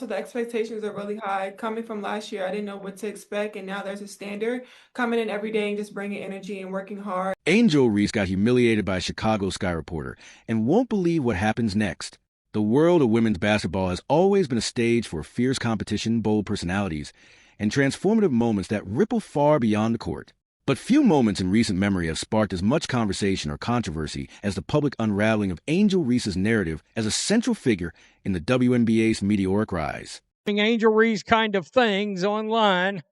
also the expectations are really high. Coming from last year, I didn't know what to expect, and now there's a standard. Coming in every day and just bringing energy and working hard. Angel Reese got humiliated by a Chicago Sky reporter and won't believe what happens next. The world of women's basketball has always been a stage for fierce competition, bold personalities, and transformative moments that ripple far beyond the court. But few moments in recent memory have sparked as much conversation or controversy as the public unraveling of Angel Reese's narrative as a central figure in the WNBA's meteoric rise. Angel Reese kind of things online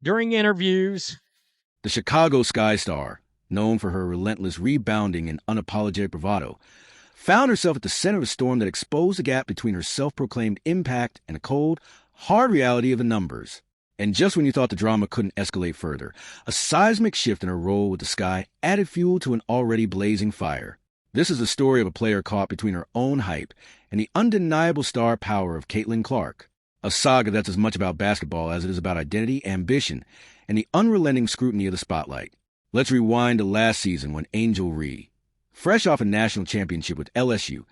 during interviews. The Chicago Sky star, known for her relentless rebounding and unapologetic bravado, found herself at the center of a storm that exposed the gap between her self-proclaimed impact and the cold, hard reality of the numbers. And just when you thought the drama couldn't escalate further, a seismic shift in her role with the Sky added fuel to an already blazing fire. This is the story of a player caught between her own hype and the undeniable star power of Caitlin Clark, a saga that's as much about basketball as it is about identity, ambition, and the unrelenting scrutiny of the spotlight. Let's rewind to last season when Angel Reese, fresh off a national championship with LSU,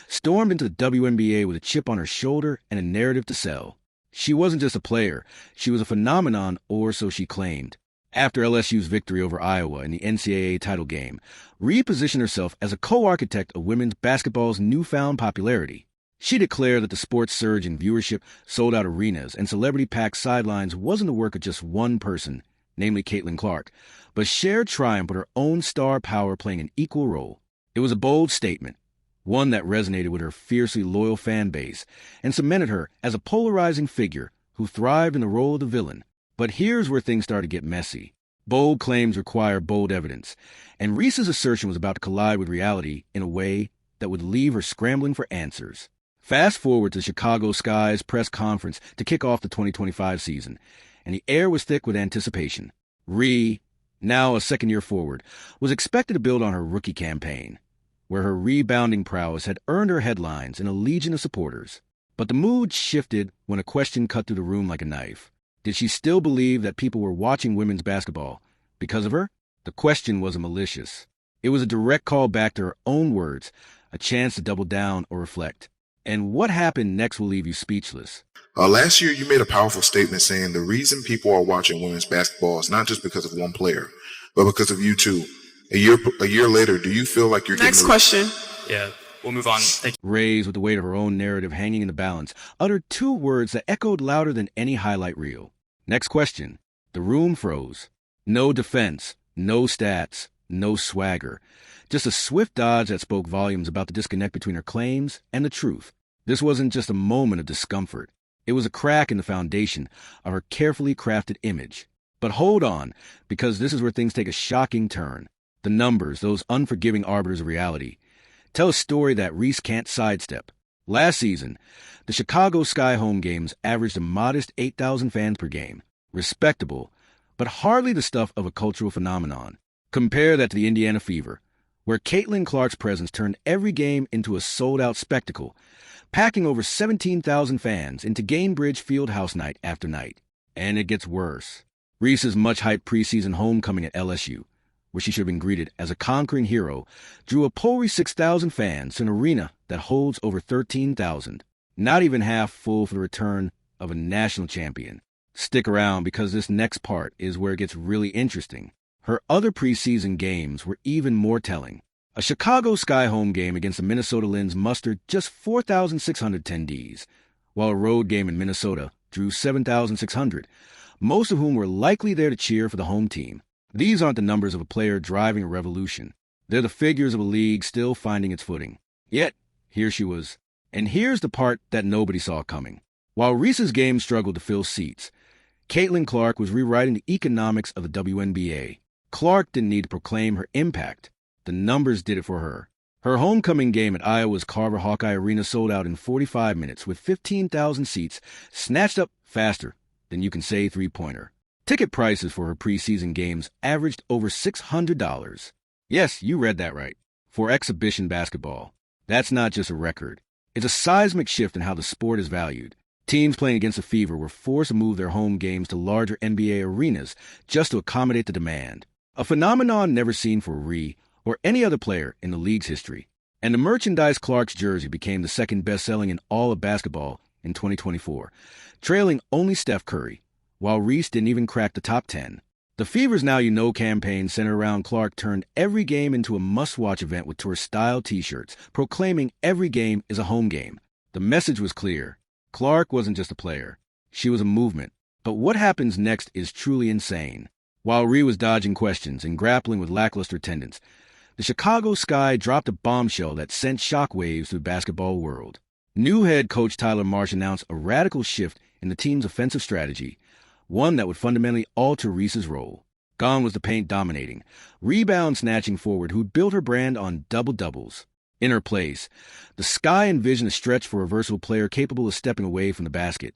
stormed into the WNBA with a chip on her shoulder and a narrative to sell. She wasn't just a player, she was a phenomenon, or so she claimed. After LSU's victory over Iowa in the NCAA title game, Reese positioned herself as a co-architect of women's basketball's newfound popularity. She declared that the sport's surge in viewership, sold-out arenas, and celebrity-packed sidelines wasn't the work of just one person, namely Caitlin Clark, but shared triumph with her own star power playing an equal role. It was a bold statement, one that resonated with her fiercely loyal fan base and cemented her as a polarizing figure who thrived in the role of the villain. But here's where things started to get messy. Bold claims require bold evidence, and Reese's assertion was about to collide with reality in a way that would leave her scrambling for answers. Fast forward to Chicago Sky's press conference to kick off the 2025 season, and the air was thick with anticipation. Reese, now a second-year forward, was expected to build on her rookie campaign, where her rebounding prowess had earned her headlines and a legion of supporters. But the mood shifted when a question cut through the room like a knife. Did she still believe that people were watching women's basketball because of her? The question wasn't malicious. It was a direct call back to her own words, a chance to double down or reflect. And what happened next will leave you speechless. Last year, you made a powerful statement saying the reason people are watching women's basketball is not just because of one player, but because of you too. A year later, do you feel like you're Next getting question. Yeah, we'll move on. Thank you. Raised with the weight of her own narrative hanging in the balance, uttered two words that echoed louder than any highlight reel. Next question. The room froze. No defense, no stats, no swagger. Just a swift dodge that spoke volumes about the disconnect between her claims and the truth. This wasn't just a moment of discomfort. It was a crack in the foundation of her carefully crafted image. But hold on, because this is where things take a shocking turn. The numbers, those unforgiving arbiters of reality, tell a story that Reese can't sidestep. Last season, the Chicago Sky home games averaged a modest 8,000 fans per game. Respectable, but hardly the stuff of a cultural phenomenon. Compare that to the Indiana Fever, where Caitlin Clark's presence turned every game into a sold-out spectacle, packing over 17,000 fans into Gainbridge Fieldhouse night after night. And it gets worse. Reese's much-hyped preseason homecoming at LSU, where she should have been greeted as a conquering hero, drew a paltry 6,000 fans to an arena that holds over 13,000. Not even half full for the return of a national champion. Stick around because this next part is where it gets really interesting. Her other preseason games were even more telling. A Chicago Sky home game against the Minnesota Lynx mustered just 4,600 attendees, while a road game in Minnesota drew 7,600, most of whom were likely there to cheer for the home team. These aren't the numbers of a player driving a revolution. They're the figures of a league still finding its footing. Yet, here she was. And here's the part that nobody saw coming. While Reese's game struggled to fill seats, Caitlin Clark was rewriting the economics of the WNBA. Clark didn't need to proclaim her impact. The numbers did it for her. Her homecoming game at Iowa's Carver Hawkeye Arena sold out in 45 minutes with 15,000 seats snatched up faster than you can say three-pointer. Ticket prices for her preseason games averaged over $600. Yes, you read that right. For exhibition basketball. That's not just a record. It's a seismic shift in how the sport is valued. Teams playing against the Fever were forced to move their home games to larger NBA arenas just to accommodate the demand. A phenomenon never seen for Reese or any other player in the league's history. And the merchandise Clark's jersey became the second best-selling in all of basketball in 2024, trailing only Steph Curry, while Reese didn't even crack the top 10. The Fever's Now You Know campaign centered around Clark turned every game into a must-watch event with tour-style t-shirts, proclaiming every game is a home game. The message was clear. Clark wasn't just a player. She was a movement. But what happens next is truly insane. While Ree was dodging questions and grappling with lackluster attendance, the Chicago Sky dropped a bombshell that sent shockwaves through the basketball world. New head coach Tyler Marsh announced a radical shift in the team's offensive strategy, one that would fundamentally alter Reese's role. Gone was the paint dominating, rebound-snatching forward who'd built her brand on double-doubles. In her place, the Sky envisioned a stretch for a versatile player capable of stepping away from the basket,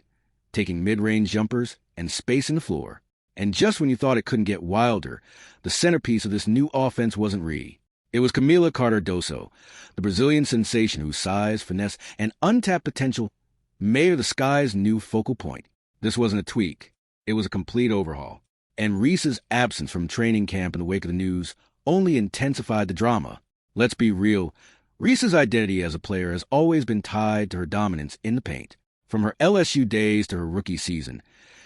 taking mid-range jumpers and spacing the floor. And just when you thought it couldn't get wilder, the centerpiece of this new offense wasn't Ree. It was Camila Cardoso, the Brazilian sensation whose size, finesse, and untapped potential made her the Sky's new focal point. This wasn't a tweak. It was a complete overhaul. And Reese's absence from training camp in the wake of the news only intensified the drama. Let's be real, Reese's identity as a player has always been tied to her dominance in the paint. From her LSU days to her rookie season,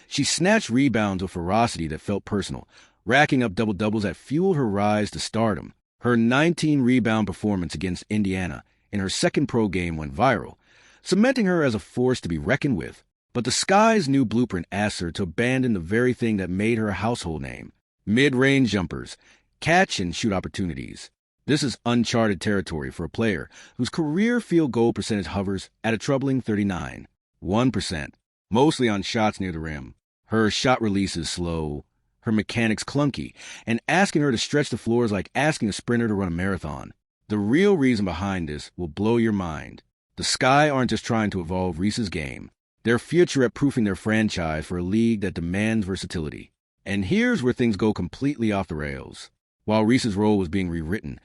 she snatched rebounds with ferocity that felt personal, racking up double-doubles that fueled her rise to stardom. Her 19-rebound performance against Indiana in her second pro game went viral, cementing her as a force to be reckoned with. But the Sky's new blueprint asked her to abandon the very thing that made her a household name: mid-range jumpers, catch-and-shoot opportunities. This is uncharted territory for a player whose career field goal percentage hovers at a troubling 39.1%, mostly on shots near the rim. Her shot release is slow, her mechanics clunky, and asking her to stretch the floor is like asking a sprinter to run a marathon. The real reason behind this will blow your mind. The Sky aren't just trying to evolve Reese's game. They're future-proofing their franchise for a league that demands versatility. And here's where things go completely off the rails. While Reese's role was being rewritten,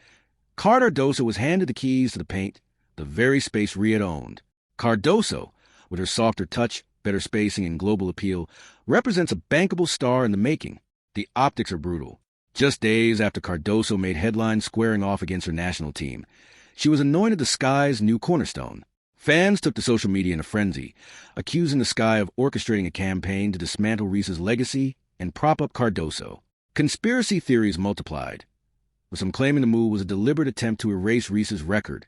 Cardoso was handed the keys to the paint, the very space Ree had owned. Cardoso, with her softer touch, better spacing, and global appeal, represents a bankable star in the making. The optics are brutal. Just days after Cardoso made headlines squaring off against her national team, she was anointed the Sky's new cornerstone. Fans took to social media in a frenzy, accusing the Sky of orchestrating a campaign to dismantle Reese's legacy and prop up Cardoso. Conspiracy theories multiplied, with some claiming the move was a deliberate attempt to erase Reese's record,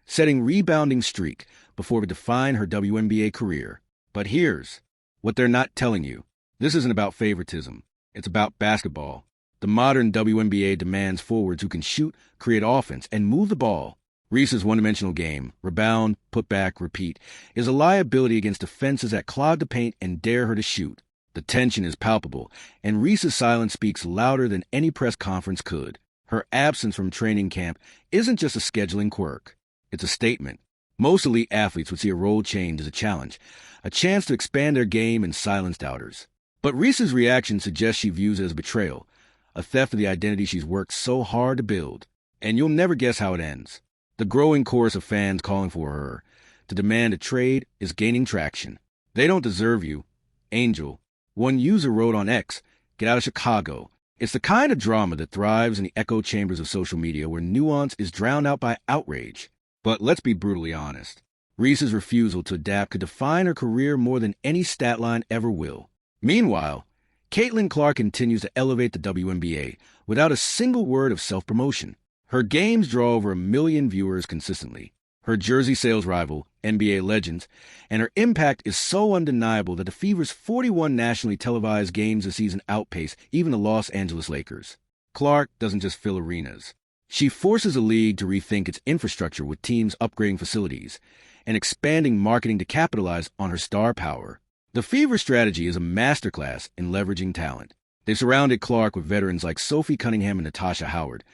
setting rebounding streak before it would define her WNBA career. But here's what they're not telling you. This isn't about favoritism. It's about basketball. The modern WNBA demands forwards who can shoot, create offense, and move the ball. Reese's one-dimensional game, rebound, put back, repeat, is a liability against defenses that clog the paint and dare her to shoot. The tension is palpable, and Reese's silence speaks louder than any press conference could. Her absence from training camp isn't just a scheduling quirk. It's a statement. Most elite athletes would see a role change as a challenge, a chance to expand their game and silence doubters. But Reese's reaction suggests she views it as a betrayal, a theft of the identity she's worked so hard to build. And you'll never guess how it ends. The growing chorus of fans calling for her to demand a trade is gaining traction. They don't deserve you. Angel. One user wrote on X, "Get out of Chicago." It's the kind of drama that thrives in the echo chambers of social media where nuance is drowned out by outrage. But let's be brutally honest. Reese's refusal to adapt could define her career more than any stat line ever will. Meanwhile, Caitlin Clark continues to elevate the WNBA without a single word of self-promotion. Her games draw over 1 million viewers consistently. Her jersey sales rival, NBA Legends, and her impact is so undeniable that the Fever's 41 nationally televised games this season outpace even the Los Angeles Lakers. Clark doesn't just fill arenas. She forces a league to rethink its infrastructure with teams upgrading facilities and expanding marketing to capitalize on her star power. The Fever strategy is a masterclass in leveraging talent. They've surrounded Clark with veterans like Sophie Cunningham and Natasha Howard,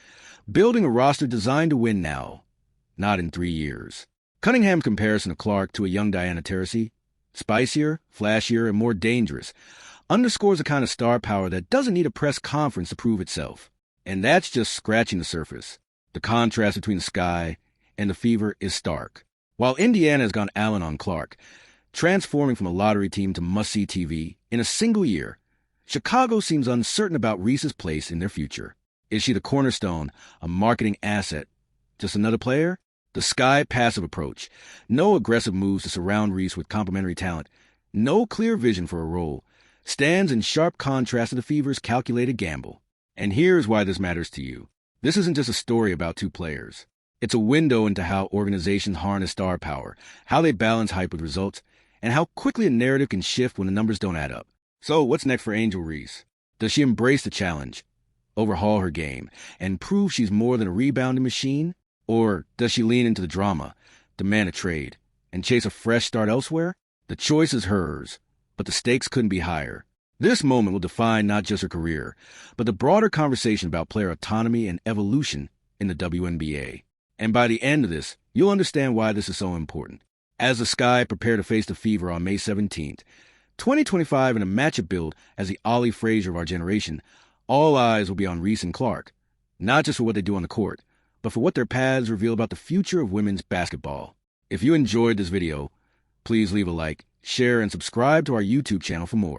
building a roster designed to win now, not in 3 years. Cunningham's comparison of Clark to a young Diana Taurasi, spicier, flashier, and more dangerous, underscores a kind of star power that doesn't need a press conference to prove itself. And that's just scratching the surface. The contrast between the Sky and the Fever is stark. While Indiana has gone Allen on Clark, transforming from a lottery team to must-see TV in a single year, Chicago seems uncertain about Reese's place in their future. Is she the cornerstone, a marketing asset, just another player? The Sky passive approach. No aggressive moves to surround Reese with complementary talent. No clear vision for a role. Stands in sharp contrast to the Fever's calculated gamble. And here's why this matters to you. This isn't just a story about two players. It's a window into how organizations harness star power, how they balance hype with results, and how quickly a narrative can shift when the numbers don't add up. So what's next for Angel Reese? Does she embrace the challenge, overhaul her game, and prove she's more than a rebounding machine? Or does she lean into the drama, demand a trade, and chase a fresh start elsewhere? The choice is hers, but the stakes couldn't be higher. This moment will define not just her career, but the broader conversation about player autonomy and evolution in the WNBA. And by the end of this, you'll understand why this is so important. As the Sky prepare to face the Fever on May 17th, 2025 in a matchup build as the Ollie Frazier of our generation, all eyes will be on Reese and Clark, not just for what they do on the court, but for what their paths reveal about the future of women's basketball. If you enjoyed this video, please leave a like, share, and subscribe to our YouTube channel for more.